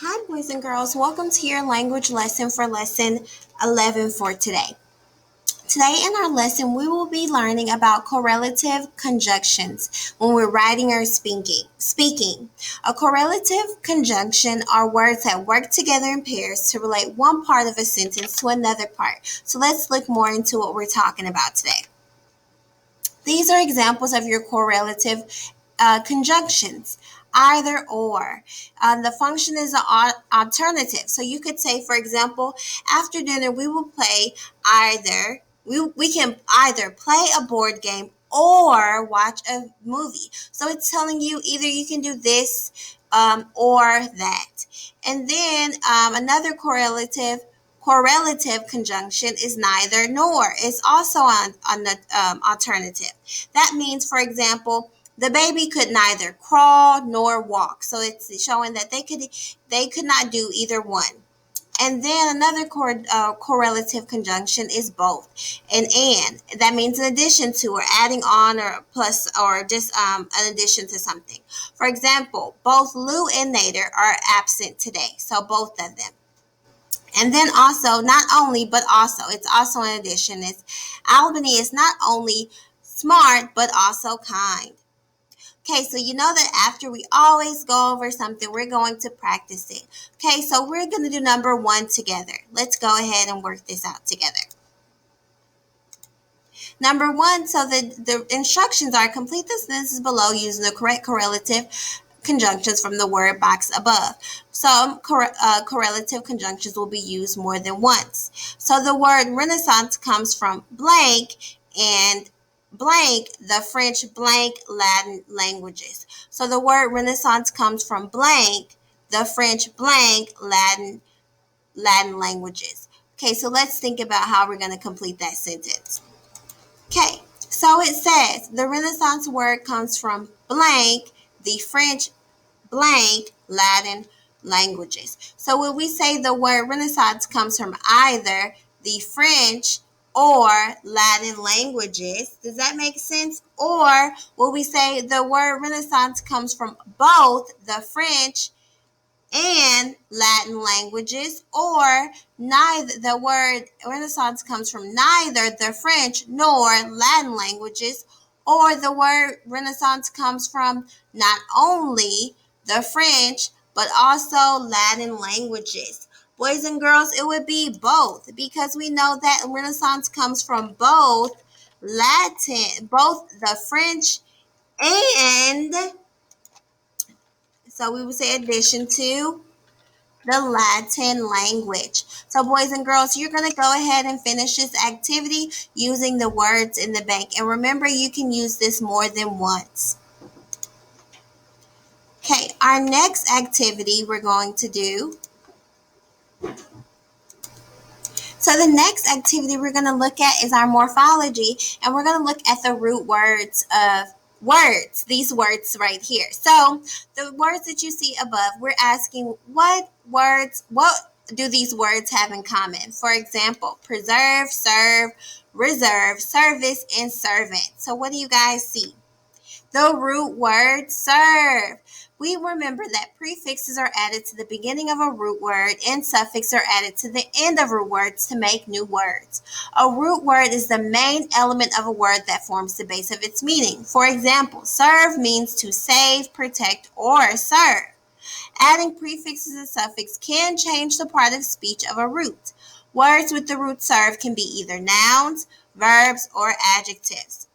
Hi, boys and girls. Welcome to your language lesson for lesson 11 for today. Today, in our lesson, we will be learning about correlative conjunctions when we're writing or speaking. A correlative conjunction are words that work together in pairs to relate one part of a sentence to another part. So, let's look more into what we're talking about today. These are examples of your correlative conjunctions. Either or. The function is an alternative. So you could say, for example, after dinner we will play either. We can either play a board game or watch a movie. So it's telling you either you can do this or that. And then another correlative conjunction is neither nor. It's also on the alternative. That means, for example, the baby could neither crawl nor walk. So it's showing that they could not do either one. And then another correlative conjunction is both. And that means in addition to, or adding on, or plus, or just an addition to something. For example, both Lou and Nader are absent today. So both of them. And then also, not only, but also, it's also an addition. It's Albany is not only smart, but also kind. Okay, so you know that after we always go over something, we're going to practice it. Okay, so we're going to do number one together. Let's go ahead and work this out together. Number one, so the instructions are complete the sentences below using the correct correlative conjunctions from the word box above. Some correlative conjunctions will be used more than once. So the word Renaissance comes from blank and blank, the French blank Latin languages. So the word Renaissance comes from blank, the French blank Latin languages. Okay, so let's think about how we're going to complete that sentence. Okay, so it says the Renaissance word comes from blank, the French blank Latin languages. So when we say the word Renaissance comes from either the French or Latin languages, does that make sense? Or will we say the word Renaissance comes from both the French and Latin languages, or neither the word Renaissance comes from neither the French nor Latin languages, or the word Renaissance comes from not only the French but also Latin languages. Boys and girls, it would be both because we know that Renaissance comes from both both the French and so we would say addition to the Latin language. So, boys and girls, you're going to go ahead and finish this activity using the words in the bank. And remember, you can use this more than once. Okay, our next activity we're going to do. So, the next activity we're going to look at is our morphology, and we're going to look at the root words of words, these words right here. So, the words that you see above, we're asking what do these words have in common? For example, preserve, serve, reserve, service, and servant. So, what do you guys see? The root word serve. We remember that prefixes are added to the beginning of a root word and suffixes are added to the end of root words to make new words. A root word is the main element of a word that forms the base of its meaning. For example, serve means to save, protect, or serve. Adding prefixes and suffixes can change the part of speech of a root. Words with the root serve can be either nouns, verbs, or adjectives.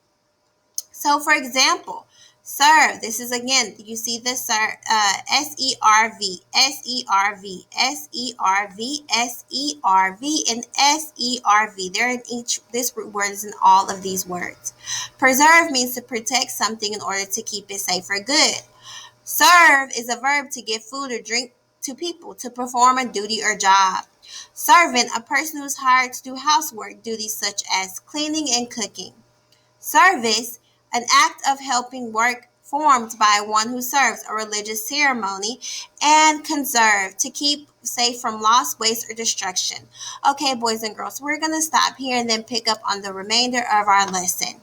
So, for example, serve. This is again, you see the serve, S-E-R-V, S-E-R-V, S-E-R-V, S-E-R-V, and S-E-R-V. They're in each, this root word is in all of these words. Preserve means to protect something in order to keep it safe or good. Serve is a verb to give food or drink to people, to perform a duty or job. Servant, a person who is hired to do housework duties such as cleaning and cooking. Service, an act of helping work formed by one who serves a religious ceremony. And conserve, to keep safe from loss, waste, or destruction. Okay, boys and girls, we're going to stop here and then pick up on the remainder of our lesson.